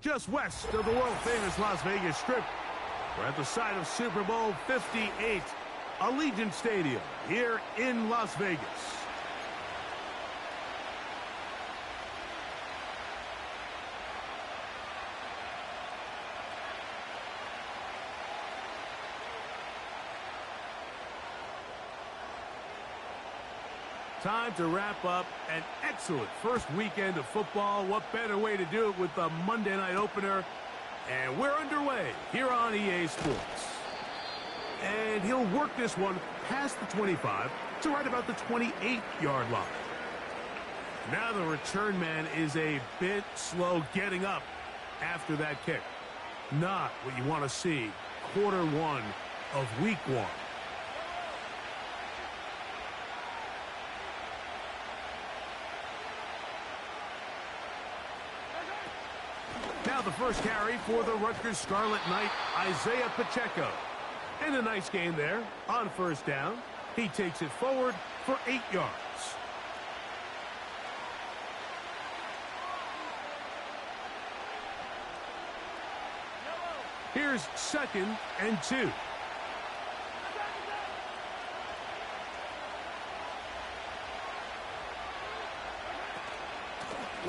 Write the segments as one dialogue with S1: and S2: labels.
S1: just west of the world-famous Las Vegas Strip. We're at the site of Super Bowl 58, Allegiant Stadium here in Las Vegas. Time to wrap up an excellent first weekend of football. What better way to do it with the Monday night opener? And we're underway here on EA Sports. And he'll work this one past the 25 to right about the 28-yard line. Now the return man is a bit slow getting up after that kick. Not what you want to see quarter one of week one. Now the first carry for the Rutgers Scarlet Knight, Isaiah Pacheco. And a nice gain there on first down. He takes it forward for 8 yards. Here's 2nd and 2.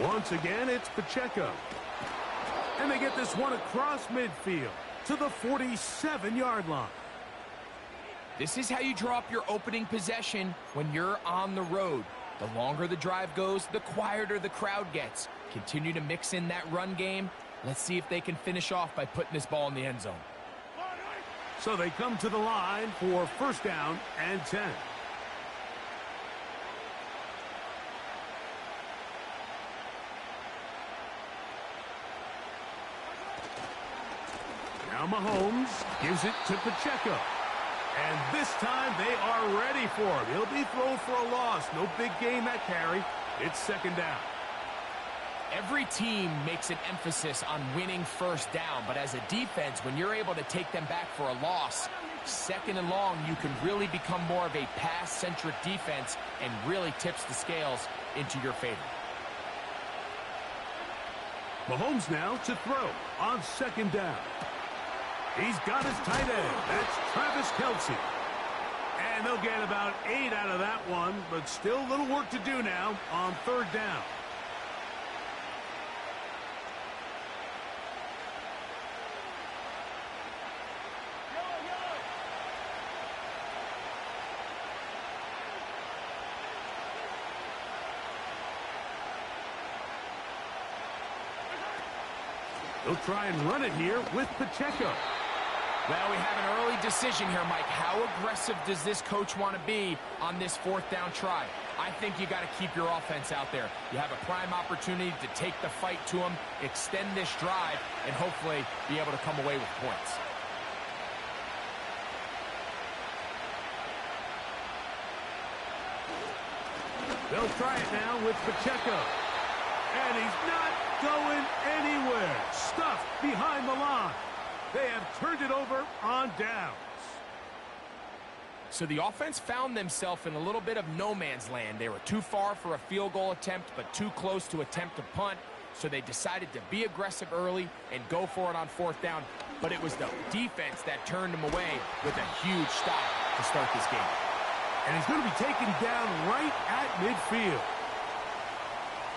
S1: Once again, it's Pacheco. And they get this one across midfield to the 47-yard line.
S2: This is how you draw up your opening possession when you're on the road. The longer the drive goes, the quieter the crowd gets. Continue to mix in that run game. Let's see if they can finish off by putting this ball in the end zone.
S1: So they come to the line for first down and 10. Now Mahomes gives it to Pacheco. And this time they are ready for him. He'll be thrown for a loss. No big gain that carry. It's second down.
S2: Every team makes an emphasis on winning first down, but as a defense, when you're able to take them back for a loss, second and long, you can really become more of a pass-centric defense and really tips the scales into your favor.
S1: Mahomes now to throw on second down. He's got his tight end. That's Travis Kelce. And they'll get about 8 out of that one, but still a little work to do now on third down. They'll try and run it here with Pacheco.
S2: Well, we have an early decision here, Mike. How aggressive does this coach want to be on this fourth down try? I think you got to keep your offense out there. You have a prime opportunity to take the fight to them, extend this drive, and hopefully be able to come away with points.
S1: They'll try it now with Pacheco. And he's not going anywhere. Stuffed behind the line. They have turned it over on downs.
S2: So the offense found themselves in a little bit of no man's land. They were too far for a field goal attempt, but too close to attempt a punt. So they decided to be aggressive early and go for it on fourth down. But it was the defense that turned them away with a huge stop to start this game.
S1: And he's going to be taken down right at midfield.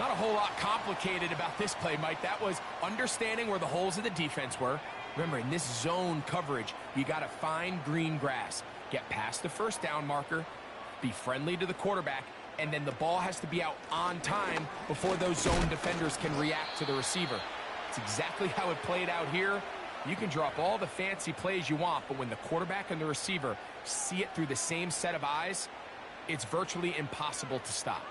S2: Not a whole lot complicated about this play, Mike. That was understanding where the holes of the defense were. Remember, in this zone coverage, you got to find green grass. Get past the first down marker, be friendly to the quarterback, and then the ball has to be out on time before those zone defenders can react to the receiver. It's exactly how it played out here. You can drop all the fancy plays you want, but when the quarterback and the receiver see it through the same set of eyes, it's virtually impossible to stop.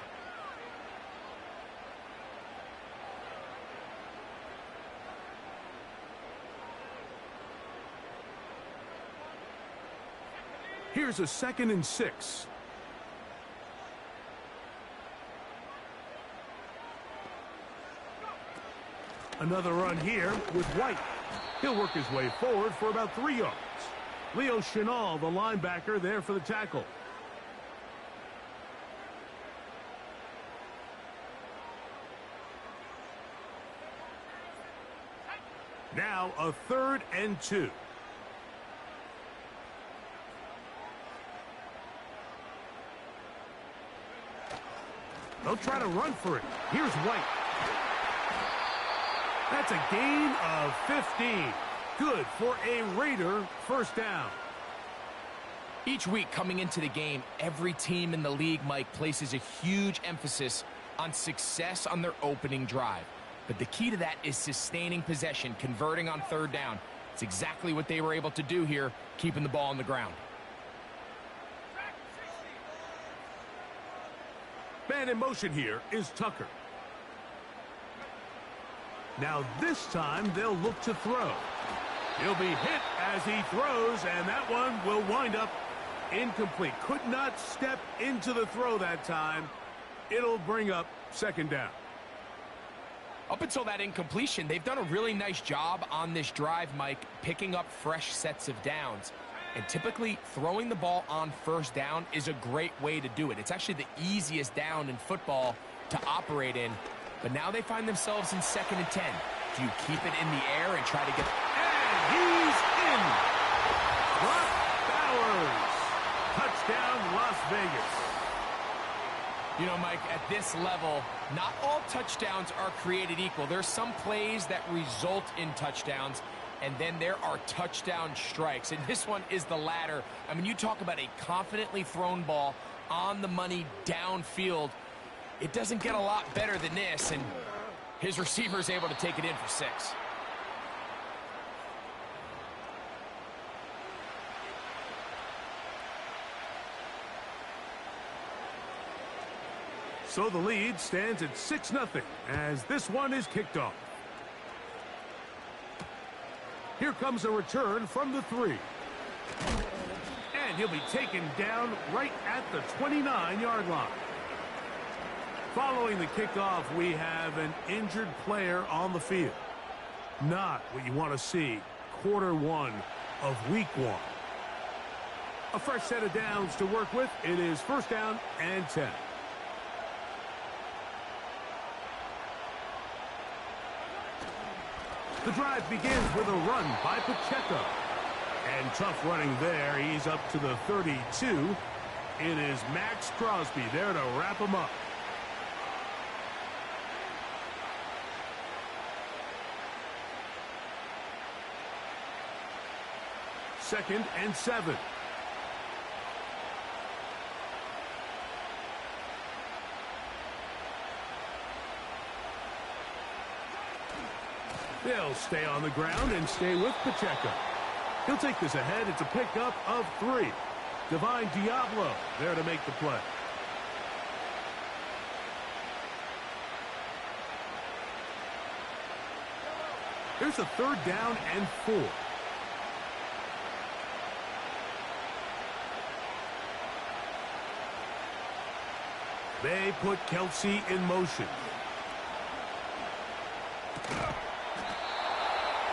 S1: Here's a 2nd and 6. Another run here with White. He'll work his way forward for about 3 yards. Leo Chenal, the linebacker, there for the tackle. Now a 3rd and 2. They'll try to run for it. Here's White. That's a gain of 15. Good for a Raider first down.
S2: Each week coming into the game, every team in the league, Mike, places a huge emphasis on success on their opening drive. But the key to that is sustaining possession, converting on 3rd down. It's exactly what they were able to do here, keeping the ball on the ground.
S1: Man in motion here is Tucker. Now this time they'll look to throw. He'll be hit as he throws, and that one will wind up incomplete. Could not step into the throw that time. It'll bring up 2nd down.
S2: Up until that incompletion, they've done a really nice job on this drive, Mike, picking up fresh sets of downs. And typically, throwing the ball on 1st down is a great way to do it. It's actually the easiest down in football to operate in. But now they find themselves in 2nd and 10. Do you keep it in the air and try to get...
S1: And he's in! Brock Bowers. Touchdown, Las Vegas.
S2: You know, Mike, at this level, not all touchdowns are created equal. There's some plays that result in touchdowns, and then there are touchdown strikes. And this one is the latter. I mean, you talk about a confidently thrown ball on the money downfield. It doesn't get a lot better than this, and his receiver's able to take it in for 6.
S1: So the lead stands at 6-0 as this one is kicked off. Here comes a return from the 3. And he'll be taken down right at the 29-yard line. Following the kickoff, we have an injured player on the field. Not what you want to see quarter 1 of week 1. A fresh set of downs to work with. It is 1st down and 10. The drive begins with a run by Pacheco. And tough running there. He's up to the 32. It is Max Crosby there to wrap him up. Second and 7. They'll stay on the ground and stay with Pacheco. He'll take this ahead. It's a pickup of 3. Divine Diablo there to make the play. Here's a 3rd down and 4. They put Kelce in motion.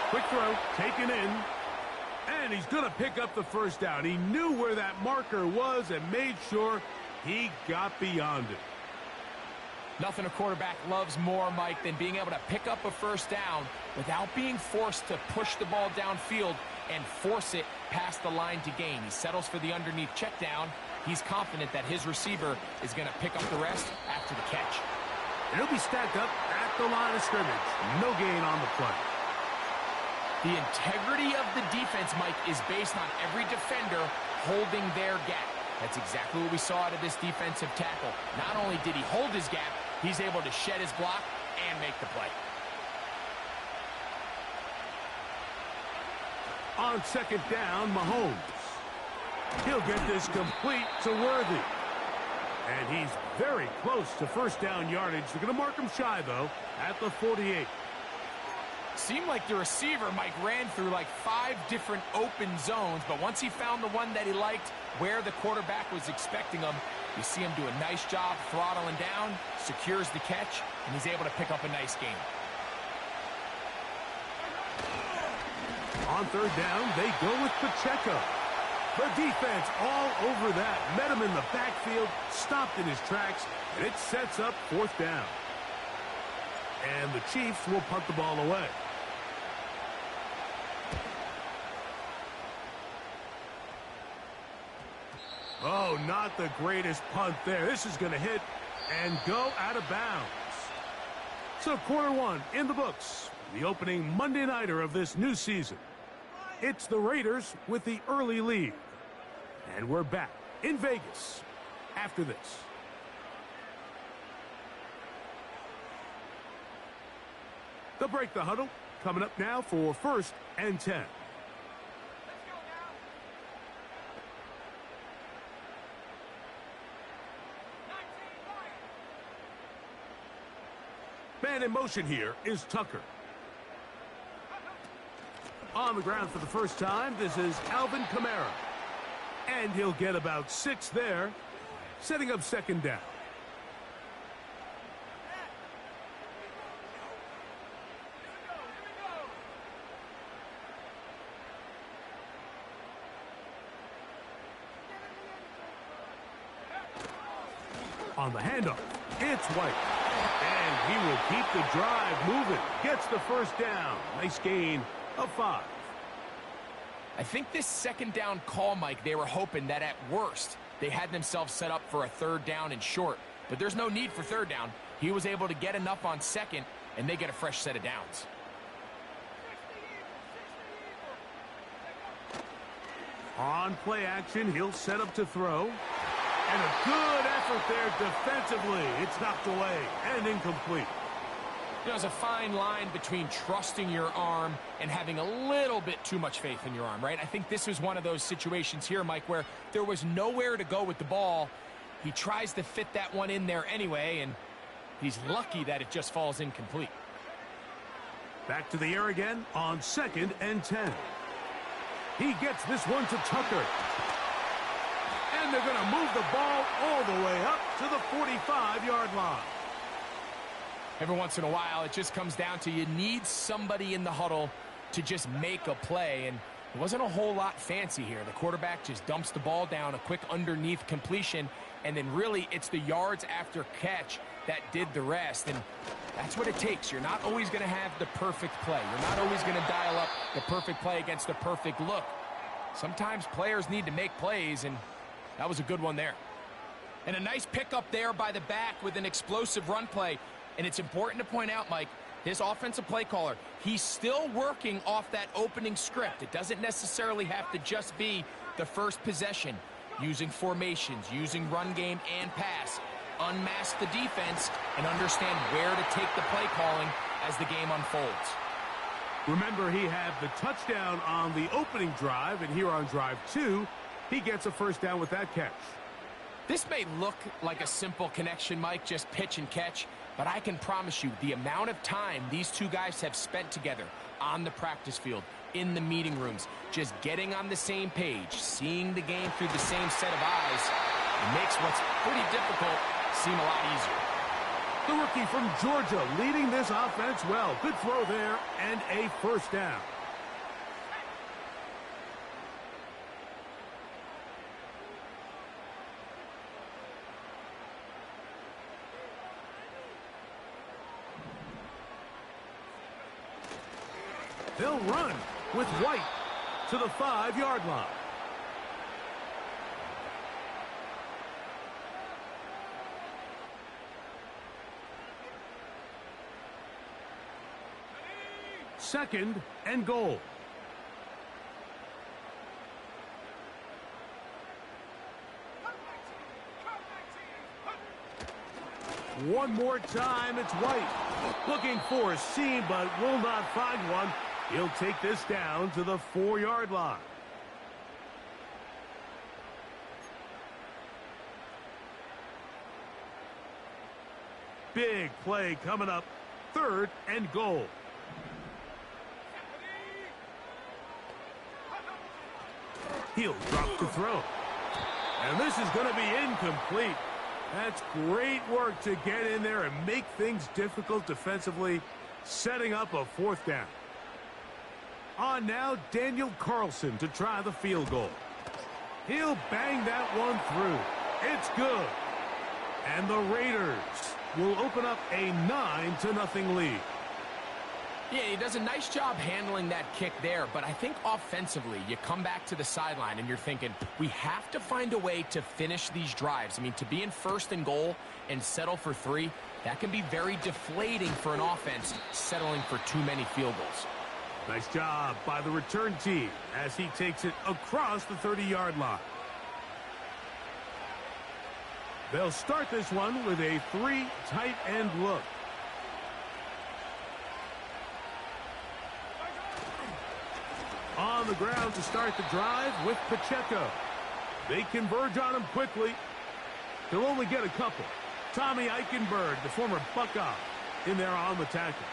S1: Quick throw, taken in. And he's going to pick up the 1st down. He knew where that marker was and made sure he got beyond it.
S2: Nothing a quarterback loves more, Mike, than being able to pick up a 1st down without being forced to push the ball downfield and force it past the line to gain. He settles for the underneath check down. He's confident that his receiver is going to pick up the rest after the catch.
S1: And he'll be stacked up at the line of scrimmage. No gain on the play.
S2: The integrity of the defense, Mike, is based on every defender holding their gap. That's exactly what we saw out of this defensive tackle. Not only did he hold his gap, he's able to shed his block and make the play.
S1: On 2nd down, Mahomes. He'll get this complete to Worthy. And he's very close to 1st down yardage. They're going to mark him shy, though, at the 48.
S2: Seemed like the receiver, Mike, ran through like 5 different open zones, but once he found the one that he liked where the quarterback was expecting him, you see him do a nice job throttling down, secures the catch, and he's able to pick up a nice gain.
S1: On 3rd down, they go with Pacheco. The defense all over that. Met him in the backfield, stopped in his tracks, and it sets up 4th down. And the Chiefs will punt the ball away. Oh, not the greatest punt there. This is going to hit and go out of bounds. So quarter one in the books, the opening Monday nighter of this new season. It's the Raiders with the early lead. And we're back in Vegas after this. They'll break the huddle. Coming up now for 1st and 10. Man in motion here is Tucker. On the ground for the first time, this is Alvin Kamara. And he'll get about 6 there, setting up 2nd down. On the handoff, it's White. And he will keep the drive moving. Gets the 1st down. Nice gain of 5.
S2: I think this 2nd down call, Mike, they were hoping that at worst they had themselves set up for a 3rd down and short. But there's no need for 3rd down. He was able to get enough on 2nd, and they get a fresh set of downs.
S1: On play action, he'll set up to throw. And a good effort there defensively. It's knocked away and incomplete.
S2: There's a fine line between trusting your arm and having a little bit too much faith in your arm, right? I think this was one of those situations here, Mike, where there was nowhere to go with the ball. He tries to fit that one in there anyway, and he's lucky that it just falls incomplete.
S1: Back to the air again on 2nd and 10. He gets this one to Tucker. And they're going to move the ball all the way up to the 45-yard line.
S2: Every once in a while, it just comes down to you need somebody in the huddle to just make a play. And it wasn't a whole lot fancy here. The quarterback just dumps the ball down, a quick underneath completion, and then really it's the yards after catch that did the rest. And that's what it takes. You're not always going to have the perfect play. You're not always going to dial up the perfect play against the perfect look. Sometimes players need to make plays, and that was a good one there. And a nice pickup there by the back with an explosive run play. And it's important to point out, Mike, his offensive play caller, he's still working off that opening script. It doesn't necessarily have to just be the first possession. Using formations, using run game and pass. Unmask the defense and understand where to take the play calling as the game unfolds.
S1: Remember, he had the touchdown on the opening drive, and here on drive 2, he gets a 1st down with that catch.
S2: This may look like a simple connection, Mike, just pitch and catch, but I can promise you the amount of time these two guys have spent together on the practice field, in the meeting rooms, just getting on the same page, seeing the game through the same set of eyes, it makes what's pretty difficult seem a lot easier.
S1: The rookie from Georgia leading this offense well. Good throw there and a 1st down. They'll run with White to the 5-yard line. Second and goal. One more time, it's White. Looking for a seam, but will not find one. He'll take this down to the 4-yard line. Big play coming up. 3rd and goal. He'll drop to throw. And this is going to be incomplete. That's great work to get in there and make things difficult defensively, setting up a 4th down. On now, Daniel Carlson to try the field goal. He'll bang that one through. It's good. And the Raiders will open up a 9-0 lead.
S2: Yeah, he does a nice job handling that kick there, but I think offensively, you come back to the sideline and you're thinking, we have to find a way to finish these drives. I mean, to be in first and goal and settle for 3, that can be very deflating for an offense settling for too many field goals.
S1: Nice job by the return team as he takes it across the 30-yard line. They'll start this one with a 3 tight end look. On the ground to start the drive with Pacheco. They converge on him quickly. He'll only get a couple. Tommy Eichenberg, the former Buckeye, in there on the tackle.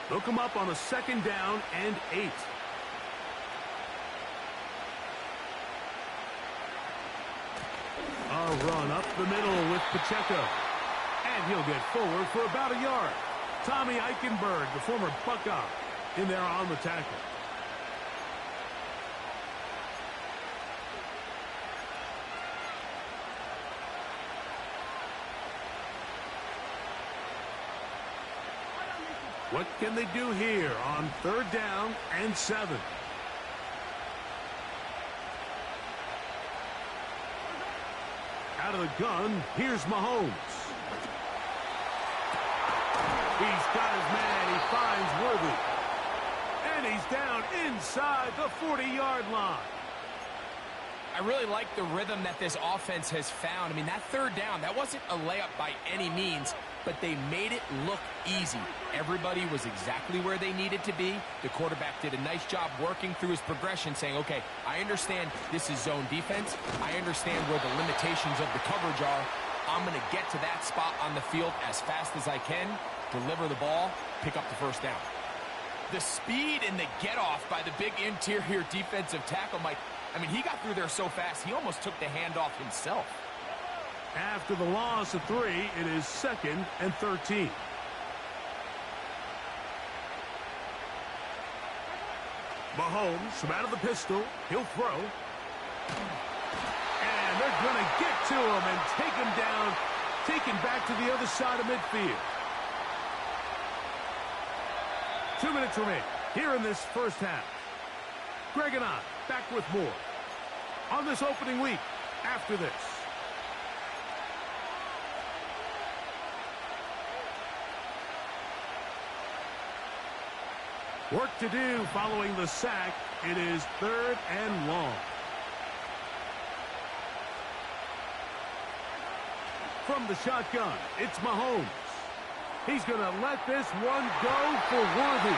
S1: They'll come up on a 2nd down and 8. A run up the middle with Pacheco. And he'll get forward for about a yard. Tommy Eichenberg, the former Buckeye, in there on the tackle. What can they do here on 3rd down and 7? Out of the gun, here's Mahomes. He's got his man. He finds Worthy. And he's down inside the 40-yard line.
S2: I really like the rhythm that this offense has found. I mean, that 3rd down, that wasn't a layup by any means, but they made it look easy. Everybody was exactly where they needed to be. The quarterback did a nice job working through his progression, saying, okay, I understand this is zone defense. I understand where the limitations of the coverage are. I'm going to get to that spot on the field as fast as I can, deliver the ball, pick up the 1st down. The speed and the get-off by the big interior defensive tackle, Mike, I mean, he got through there so fast, he almost took the handoff himself.
S1: After the loss of 3, it is 2nd and 13. Mahomes from out of the pistol. He'll throw. And they're going to get to him and take him down, taken back to the other side of midfield. 2 minutes remain here in this first half. Greg and I back with more on this opening week after this. Work to do following the sack. It is 3rd and long. From the shotgun, it's Mahomes. He's going to let this one go for Worthy.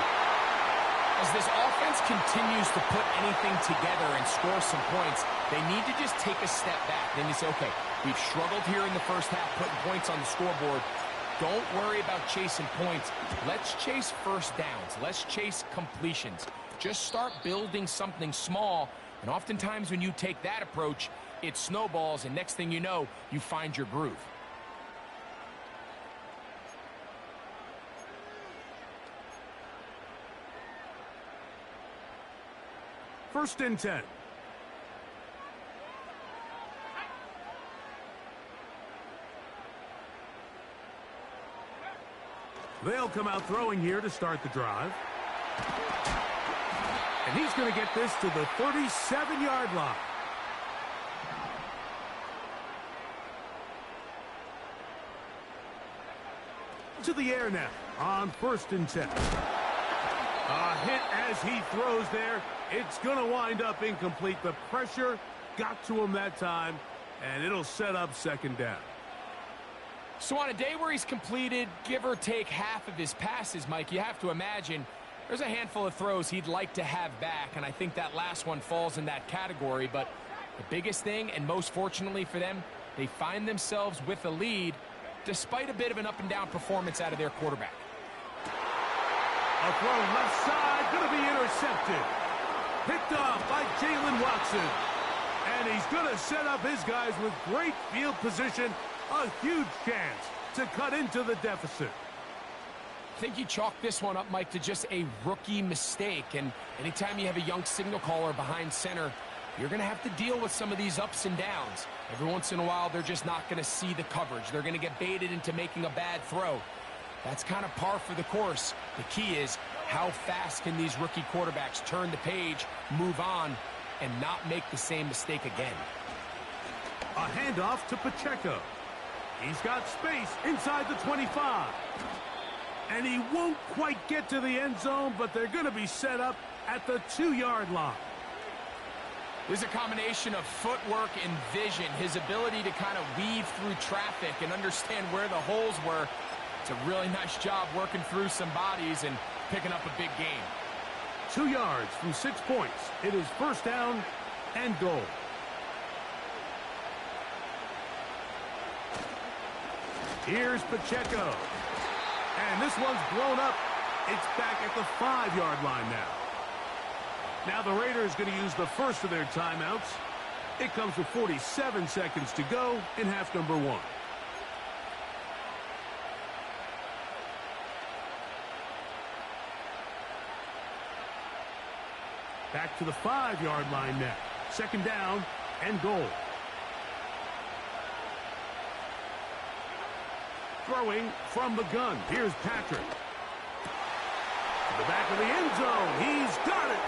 S2: As this offense continues to put anything together and score some points, they need to just take a step back. Then you say, okay, we've struggled here in the first half putting points on the scoreboard. Don't worry about chasing points. Let's chase 1st downs. Let's chase completions. Just start building something small. And oftentimes when you take that approach, it snowballs, and next thing you know, you find your groove.
S1: First and 10. They'll come out throwing here to start the drive. And he's going to get this to the 37-yard line. To the air now on 1st and 10. A hit as he throws there. It's going to wind up incomplete. The pressure got to him that time, and it'll set up 2nd down.
S2: So on a day where he's completed, give or take half of his passes, Mike, you have to imagine there's a handful of throws he'd like to have back, and I think that last one falls in that category. But the biggest thing, and most fortunately for them, they find themselves with a lead despite a bit of an up-and-down performance out of their quarterback.
S1: A throw left side, going to be intercepted. Picked off by Jalen Watson. And he's going to set up his guys with great field position. A huge chance to cut into the deficit.
S2: I think you chalk this one up, Mike, to just a rookie mistake. And anytime you have a young signal caller behind center, you're going to have to deal with some of these ups and downs. Every once in a while, they're just not going to see the coverage. They're going to get baited into making a bad throw. That's kind of par for the course. The key is how fast can these rookie quarterbacks turn the page, move on, and not make the same mistake again.
S1: A handoff to Pacheco. He's got space inside the 25. And he won't quite get to the end zone, but they're going to be set up at the 2-yard line.
S2: There's a combination of footwork and vision, his ability to kind of weave through traffic and understand where the holes were. It's a really nice job working through some bodies and picking up a big game.
S1: 2 yards from 6 points. It is first down and goal. Here's Pacheco. And this one's blown up. It's back at the 5-yard line now. Now the Raiders going to use the first of their timeouts. It comes with 47 seconds to go in half number 1. Back to the 5-yard line now. Second down and goal. Throwing from the gun. Here's Patrick. To the back of the end zone. He's got it.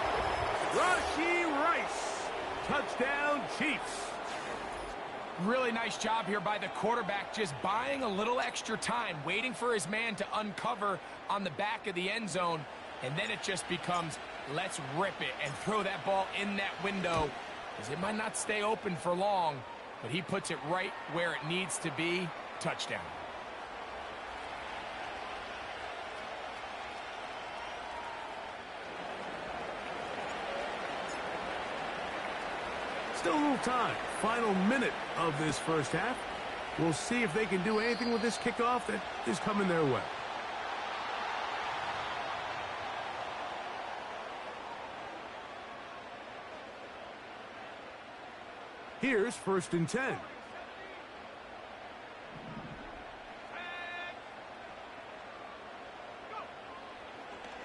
S1: Rashee Rice. Touchdown, Chiefs.
S2: Really nice job here by the quarterback, just buying a little extra time, waiting for his man to uncover on the back of the end zone. And then it just becomes, let's rip it and throw that ball in that window, because it might not stay open for long, but he puts it right where it needs to be. Touchdown.
S1: Still a little time. Final minute of this first half. We'll see if they can do anything with this kickoff that is coming their way. Here's first and 10.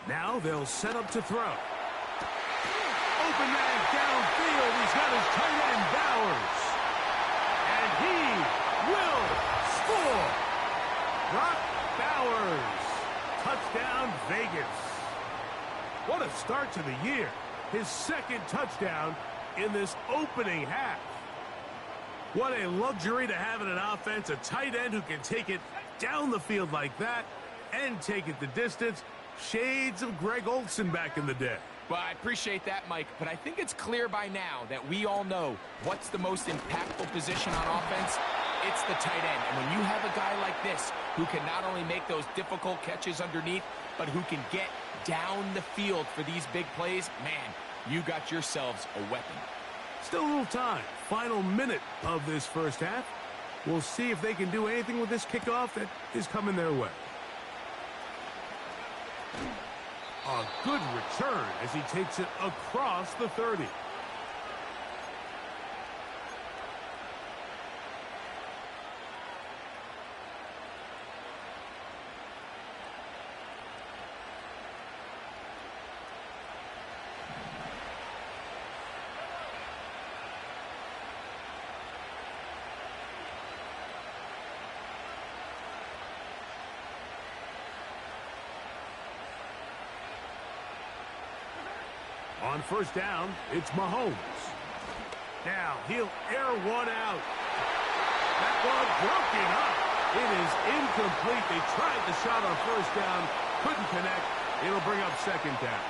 S1: Now they'll set up to throw. Open man downfield. He's got his tight end Bowers. And he will score. Brock Bowers. Touchdown, Vegas. What a start to the year. His second touchdown in this opening half. What a luxury to have in an offense, a tight end who can take it down the field like that and take it the distance. Shades of Greg Olsen back in the day.
S2: Well, I appreciate that, Mike, but I think it's clear by now that we all know what's the most impactful position on offense. It's the tight end. And when you have a guy like this who can not only make those difficult catches underneath, but who can get down the field for these big plays, man, you got yourselves a weapon.
S1: Still a little time. Final minute of this first half. We'll see if they can do anything with this kickoff that is coming their way. A good return as he takes it across the 30. On first down, it's Mahomes. Now he'll air one out. That one broken up. It is incomplete. They tried the shot on first down, couldn't connect. It'll bring up second down.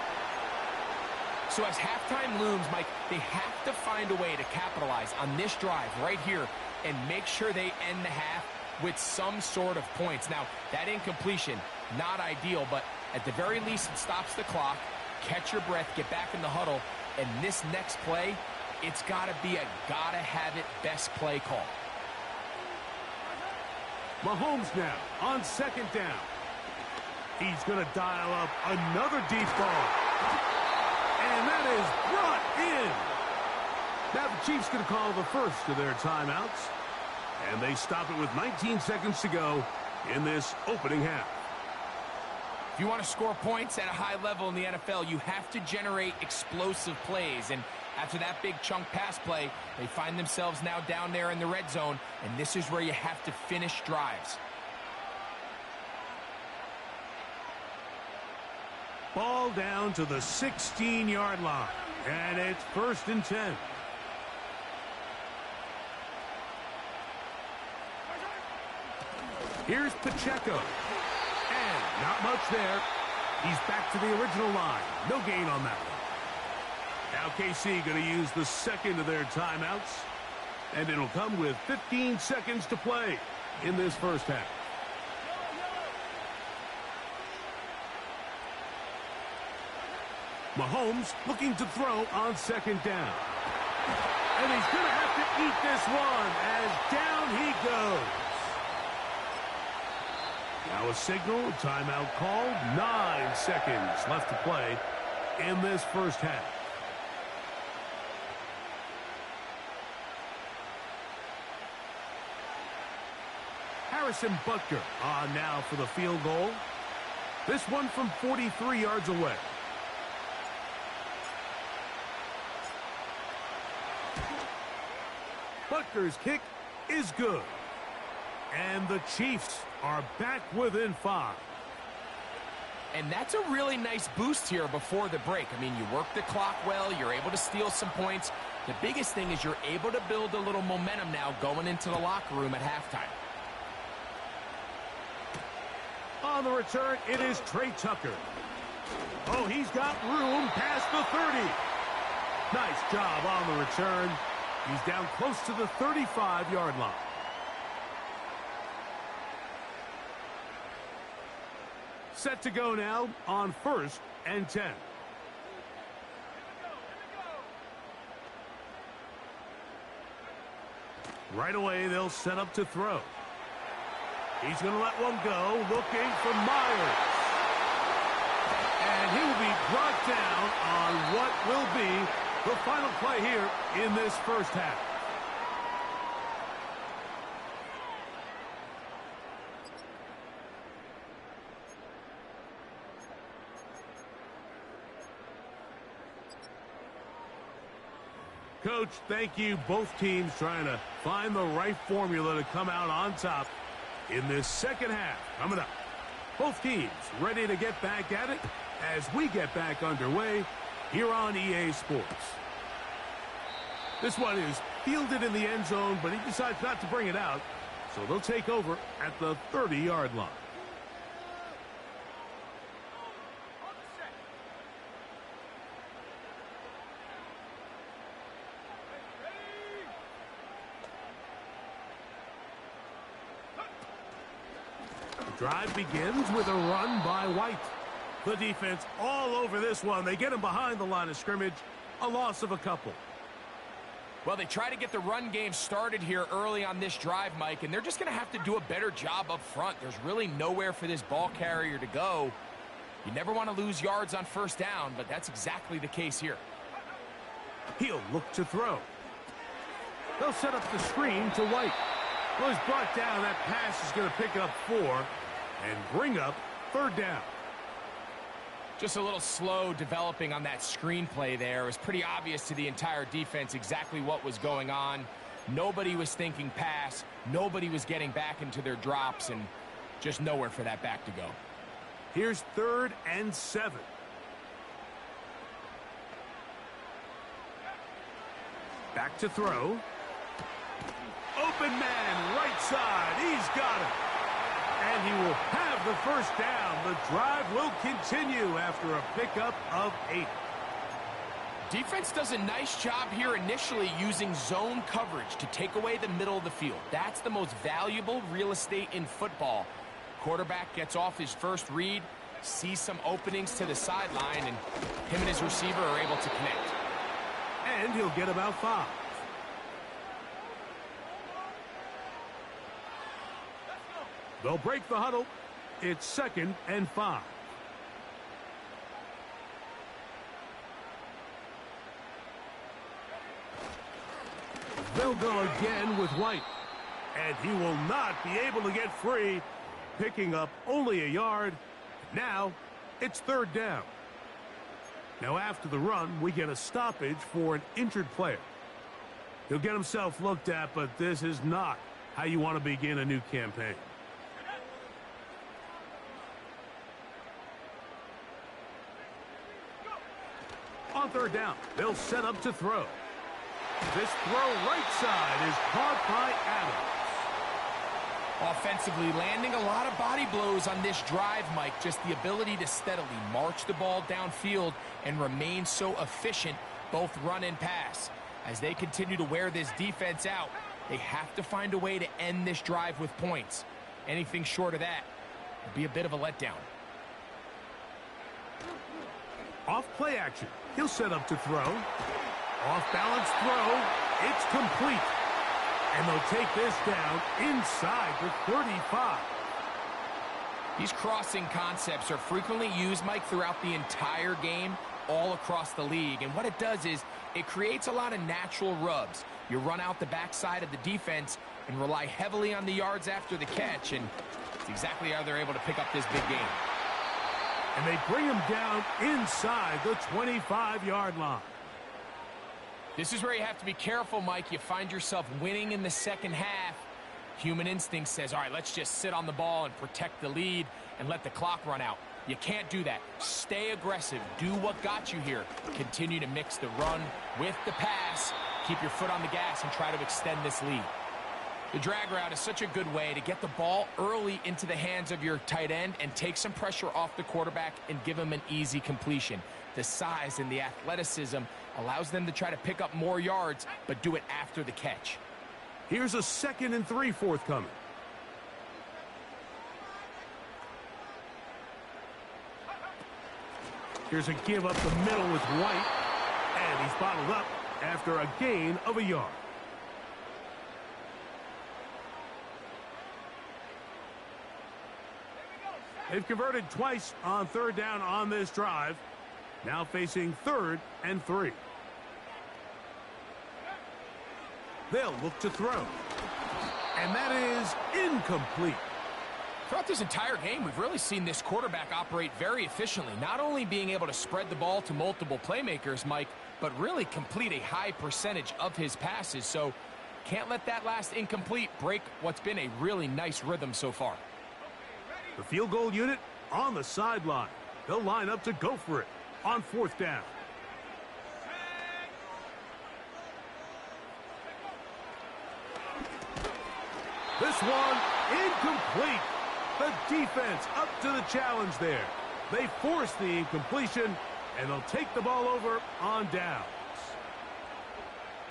S2: So as halftime looms, Mike, they have to find a way to capitalize on this drive right here and make sure they end the half with some sort of points. Now, that incompletion, not ideal, but at the very least it stops the clock. Catch your breath, get back in the huddle, and this next play, it's got to be a gotta-have-it best play call.
S1: Mahomes now on second down. He's going to dial up another deep ball. And that is brought in. Now the Chiefs going to call the first of their timeouts. And they stop it with 19 seconds to go in this opening half.
S2: If you want to score points at a high level in the NFL, you have to generate explosive plays. And after that big chunk pass play, they find themselves now down there in the red zone. And this is where you have to finish drives.
S1: Ball down to the 16-yard line. And it's 1st and 10. Here's Pacheco. And not much there. He's back to the original line. No gain on that one. Now KC going to use the second of their timeouts. And it'll come with 15 seconds to play in this first half. Mahomes looking to throw on 2nd down. And he's going to have to eat this one as down he goes. Now a signal, timeout called. 9 seconds left to play in this first half. Harrison Butker on now for the field goal. This one from 43 yards away. Butker's kick is good. And the Chiefs are back within 5.
S2: And that's a really nice boost here before the break. I mean, you work the clock well. You're able to steal some points. The biggest thing is you're able to build a little momentum now going into the locker room at halftime.
S1: On the return, it is Trey Tucker. Oh, he's got room past the 30. Nice job on the return. He's down close to the 35-yard line. Set to go now on 1st and 10. Right away, they'll set up to throw. He's going to let one go, looking for Myers. And he will be brought down on what will be the final play here in this first half. Coach, thank you. Both teams trying to find the right formula to come out on top in this second half. Coming up, both teams ready to get back at it as we get back underway here on EA Sports. This one is fielded in the end zone, but he decides not to bring it out, so they'll take over at the 30-yard line. Drive begins with a run by White. The defense all over this one. They get him behind the line of scrimmage. A loss of a couple.
S2: Well, they try to get the run game started here early on this drive, Mike, and they're just going to have to do a better job up front. There's really nowhere for this ball carrier to go. You never want to lose yards on 1st down, but that's exactly the case here.
S1: He'll look to throw. They'll set up the screen to White. Well, he's brought down. That pass is going to pick up 4 and bring up 3rd down.
S2: Just a little slow developing on that screenplay there. It was pretty obvious to the entire defense exactly what was going on. Nobody was thinking pass. Nobody was getting back into their drops, and just nowhere for that back to go.
S1: Here's 3rd and 7. Back to throw. Open man, right side. He's got it. And he will have the 1st down. The drive will continue after a pickup of 8.
S2: Defense does a nice job here initially using zone coverage to take away the middle of the field. That's the most valuable real estate in football. Quarterback gets off his first read, sees some openings to the sideline, and him and his receiver are able to connect.
S1: And he'll get about 5. They'll break the huddle. It's 2nd and 5. They'll go again with White. And he will not be able to get free, picking up only a yard. Now it's 3rd down. Now after the run, we get a stoppage for an injured player. He'll get himself looked at, but this is not how you want to begin a new campaign. On third down, they'll set up to throw. This throw right side is caught by Adams.
S2: Offensively, landing a lot of body blows on this drive, Mike. Just the ability to steadily march the ball downfield and remain so efficient, both run and pass. As they continue to wear this defense out, they have to find a way to end this drive with points. Anything short of that would be a bit of a letdown.
S1: Off play action. He'll set up to throw. Off balance throw. It's complete. And they'll take this down inside the 35.
S2: These crossing concepts are frequently used, Mike, throughout the entire game, all across the league. And what it does is it creates a lot of natural rubs. You run out the backside of the defense and rely heavily on the yards after the catch. And it's exactly how they're able to pick up this big game.
S1: And they bring him down inside the 25-yard line.
S2: This is where you have to be careful, Mike. You find yourself winning in the second half. Human instinct says, all right, let's just sit on the ball and protect the lead and let the clock run out. You can't do that. Stay aggressive. Do what got you here. Continue to mix the run with the pass. Keep your foot on the gas and try to extend this lead. The drag route is such a good way to get the ball early into the hands of your tight end and take some pressure off the quarterback and give him an easy completion. The size and the athleticism allows them to try to pick up more yards, but do it after the catch.
S1: Here's a 2nd and 3 forthcoming. Here's a give up the middle with White, and he's bottled up after a gain of a yard. They've converted twice on third down on this drive. Now facing 3rd and 3. They'll look to throw. And that is incomplete.
S2: Throughout this entire game, we've really seen this quarterback operate very efficiently, not only being able to spread the ball to multiple playmakers, Mike, but really complete a high percentage of his passes. So can't let that last incomplete break what's been a really nice rhythm so far.
S1: The field goal unit on the sideline. They'll line up to go for it on 4th down. This one incomplete. The defense up to the challenge there. They force the incompletion, and they'll take the ball over on downs.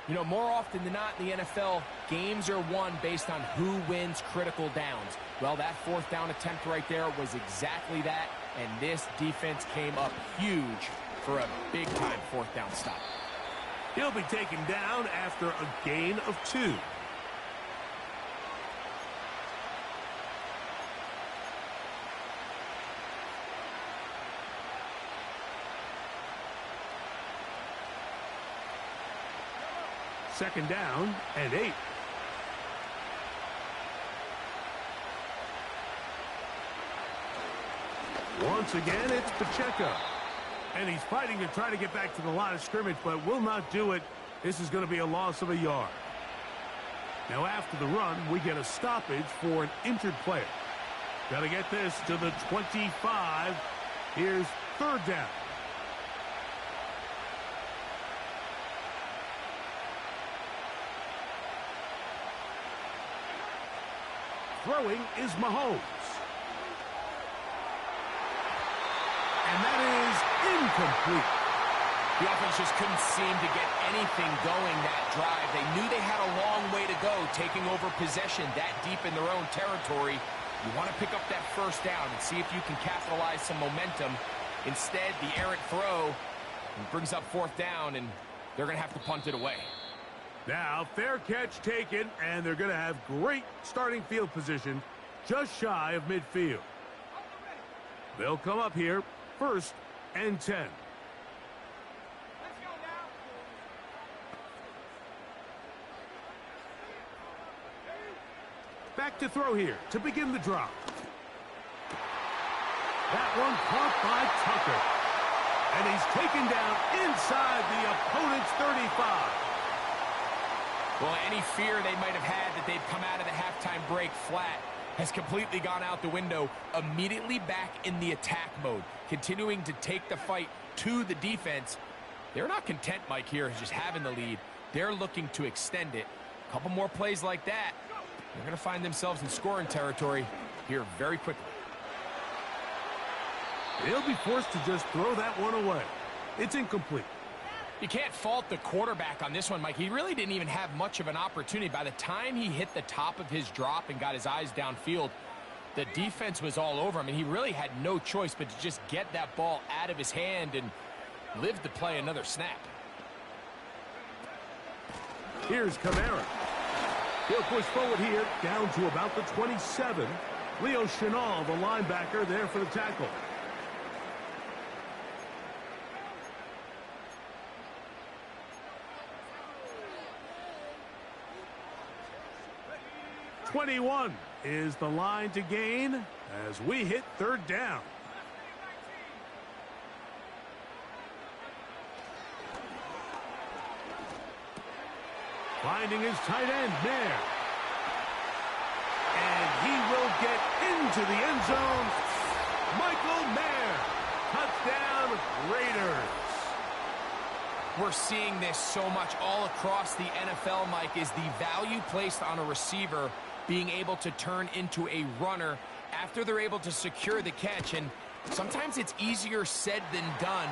S2: You know, more often than not in the NFL, games are won based on who wins critical downs. Well, that 4th down attempt right there was exactly that, and this defense came up huge for a big-time 4th down stop.
S1: He'll be taken down after a gain of 2. Second down and 8. Once again, it's Pacheco. And he's fighting to try to get back to the line of scrimmage, but will not do it. This is going to be a loss of a yard. Now, after the run, we get a stoppage for an injured player. Got to get this to the 25. Here's 3rd down. Throwing is Mahomes. And that is incomplete.
S2: The offense just couldn't seem to get anything going that drive. They knew they had a long way to go, taking over possession that deep in their own territory. You want to pick up that 1st down and see if you can capitalize some momentum. Instead, the errant throw brings up 4th down, and they're going to have to punt it away.
S1: Now, fair catch taken, and they're going to have great starting field position just shy of midfield. They'll come up here, 1st and 10. Back to throw here to begin the drop. That one caught by Tucker. And he's taken down inside the opponent's 35.
S2: Well, any fear they might have had that they'd come out of the halftime break flat has completely gone out the window. Immediately back in the attack mode, continuing to take the fight to the defense. They're not content, Mike, here just having the lead. They're looking to extend it. A couple more plays like that, they're going to find themselves in scoring territory here very quickly.
S1: They'll be forced to just throw that one away. It's incomplete.
S2: You can't fault the quarterback on this one, Mike. He really didn't even have much of an opportunity. By the time he hit the top of his drop and got his eyes downfield, the defense was all over him, and he really had no choice but to just get that ball out of his hand and live to play another snap.
S1: Here's Kamara. He'll push forward here, down to about the 27. Leo Chenal, the linebacker, there for the tackle. .21 is the line to gain as we hit third down. Finding his tight end, Mayer. And he will get into the end zone. Michael Mayer. Touchdown, Raiders.
S2: We're seeing this so much all across the NFL, Mike, is the value placed on a receiver being able to turn into a runner after they're able to secure the catch. And sometimes it's easier said than done.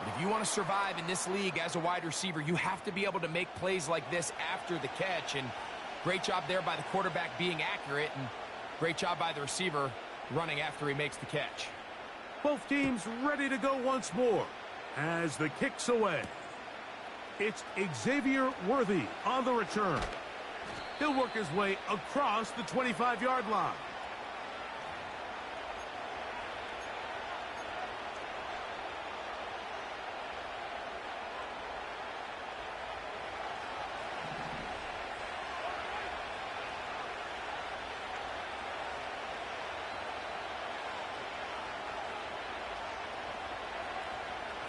S2: But if you want to survive in this league as a wide receiver, you have to be able to make plays like this after the catch. And great job there by the quarterback being accurate, and great job by the receiver running after he makes the catch.
S1: Both teams ready to go once more as the kick's away. It's Xavier Worthy on the return. He'll work his way across the 25-yard line.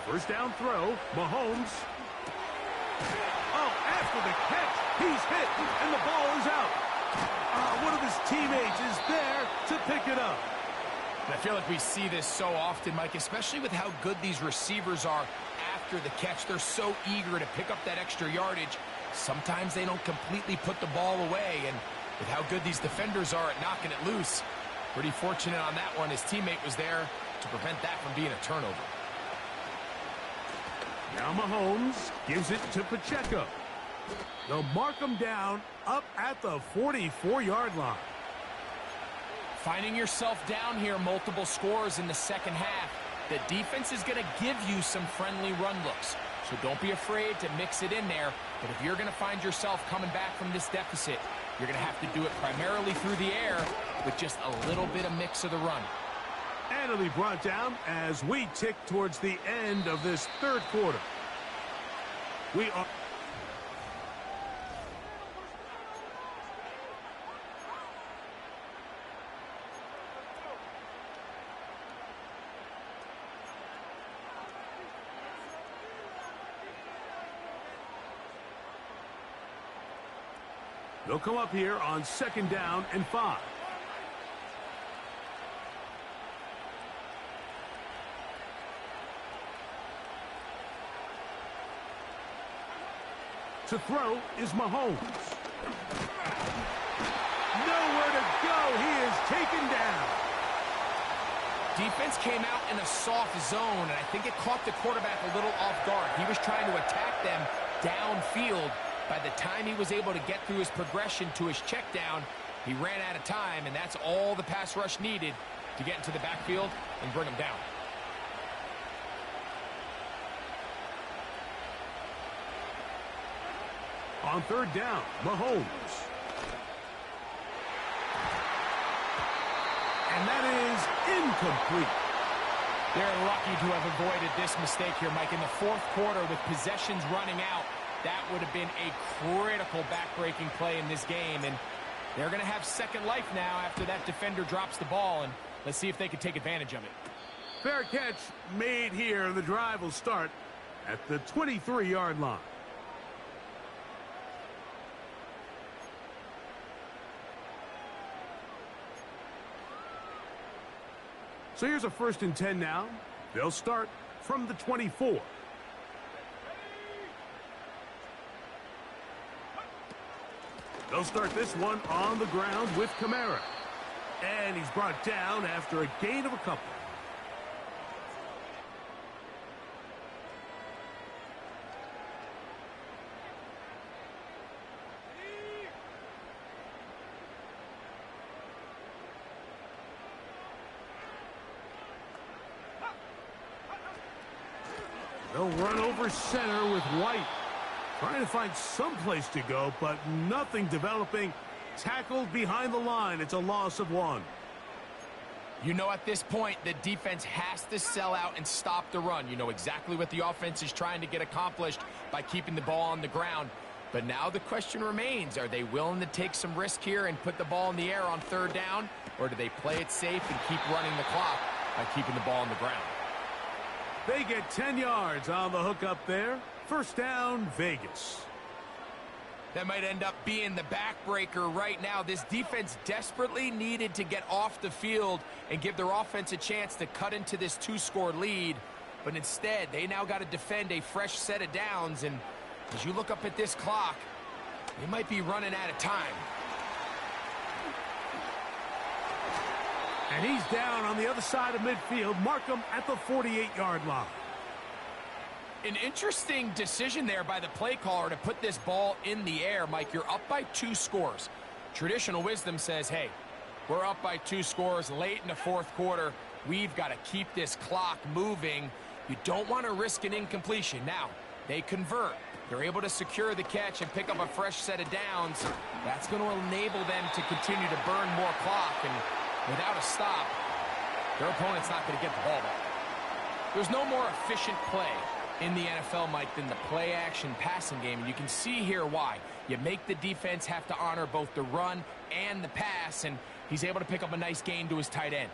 S1: First down throw, Mahomes. Oh, after the catch, he's hit, and the ball is out. One of his teammates is there to pick it up.
S2: And I feel like we see this so often, Mike, especially with how good these receivers are after the catch. They're so eager to pick up that extra yardage. Sometimes they don't completely put the ball away, and with how good these defenders are at knocking it loose, pretty fortunate on that one. His teammate was there to prevent that from being a turnover.
S1: Now Mahomes gives it to Pacheco. They'll mark him down up at the 44-yard line.
S2: Finding yourself down here, multiple scores in the second half. The defense is going to give you some friendly run looks, so don't be afraid to mix it in there. But if you're going to find yourself coming back from this deficit, you're going to have to do it primarily through the air with just a little bit of mix of the run.
S1: And it'll be brought down as we tick towards the end of this third quarter. We are... They'll come up here on second down and 5. To throw is Mahomes. Nowhere to go. He is taken down.
S2: Defense came out in a soft zone, and I think it caught the quarterback a little off guard. He was trying to attack them downfield. By the time he was able to get through his progression to his check down, he ran out of time, and that's all the pass rush needed to get into the backfield and bring him down.
S1: On third down, Mahomes. And that is incomplete.
S2: They're lucky to have avoided this mistake here, Mike. In the fourth quarter, with possessions running out, that would have been a critical backbreaking play in this game. And they're going to have second life now after that defender drops the ball. And let's see if they can take advantage of it.
S1: Fair catch made here. The drive will start at the 23-yard line. So here's a 1st and 10 now. They'll start from the 24. They'll start this one on the ground with Kamara. And he's brought down after a gain of a couple. They'll run over center with White. Trying to find some place to go, but nothing developing. Tackled behind the line. It's a loss of 1.
S2: You know, at this point, the defense has to sell out and stop the run. You know exactly what the offense is trying to get accomplished by keeping the ball on the ground. But now the question remains, are they willing to take some risk here and put the ball in the air on 3rd down? Or do they play it safe and keep running the clock by keeping the ball on the ground?
S1: They get 10 yards on the hook up there. 1st down, Vegas.
S2: That might end up being the backbreaker right now. This defense desperately needed to get off the field and give their offense a chance to cut into this 2-score lead. But instead, they now got to defend a fresh set of downs. And as you look up at this clock, they might be running out of time.
S1: And he's down on the other side of midfield. Mark him at the 48-yard line.
S2: An interesting decision there by the play caller to put this ball in the air. Mike, you're up by 2 scores. Traditional wisdom says, hey, we're up by 2 scores late in the 4th quarter. We've got to keep this clock moving. You don't want to risk an incompletion. Now, they convert. They're able to secure the catch and pick up a fresh set of downs. That's going to enable them to continue to burn more clock. And without a stop, their opponent's not going to get the ball back. There's no more efficient play in the NFL, Mike, than the play-action passing game. And you can see here why. You make the defense have to honor both the run and the pass, and he's able to pick up a nice gain to his tight end.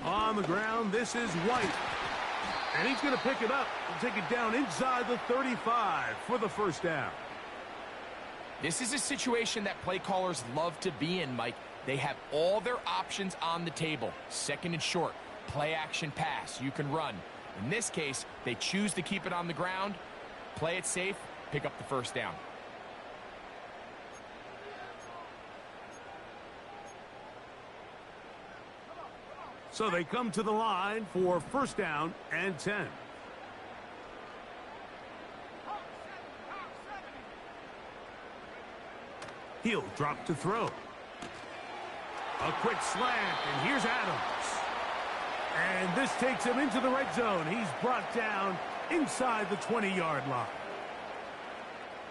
S1: On the ground, this is White. And he's going to pick it up and take it down inside the 35 for the 1st down.
S2: This is a situation that play callers love to be in, Mike. They have all their options on the table. 2nd and short. Play action pass. You can run. In this case, they choose to keep it on the ground, play it safe, pick up the 1st down.
S1: So they come to the line for 1st down and 10. He'll drop to throw. A quick slant, and here's Adams. And this takes him into the red zone. He's brought down inside the 20-yard line.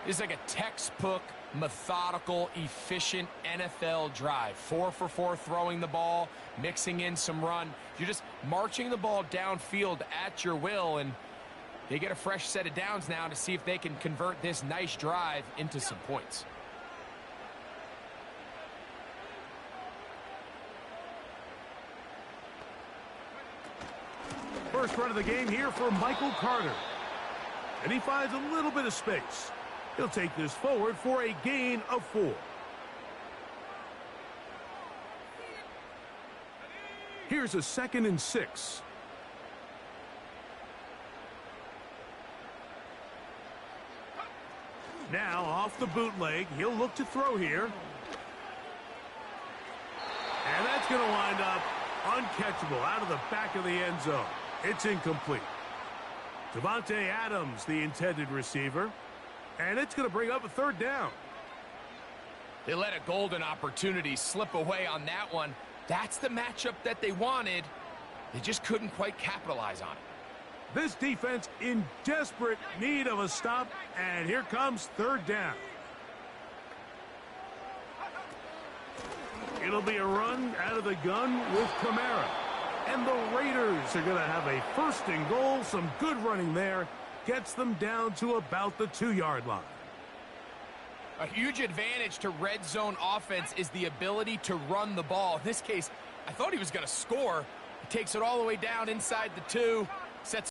S2: This is like a textbook, methodical, efficient NFL drive. 4 for 4 throwing the ball, mixing in some run. You're just marching the ball downfield at your will, and they get a fresh set of downs now to see if they can convert this nice drive into some points.
S1: First run of the game here for Michael Carter. And he finds a little bit of space. He'll take this forward for a gain of 4. Here's a 2nd and 6. Now off the bootleg, he'll look to throw here. And that's going to wind up uncatchable out of the back of the end zone. It's incomplete. Davante Adams, the intended receiver. And it's going to bring up a 3rd down.
S2: They let a golden opportunity slip away on that one. That's the matchup that they wanted. They just couldn't quite capitalize on it.
S1: This defense in desperate need of a stop. And here comes 3rd down. It'll be a run out of the gun with Kamara. And the Raiders are going to have a 1st and goal. Some good running there. Gets them down to about the 2-yard line.
S2: A huge advantage to red zone offense is the ability to run the ball. In this case, I thought he was going to score. He takes it all the way down inside the 2. Sets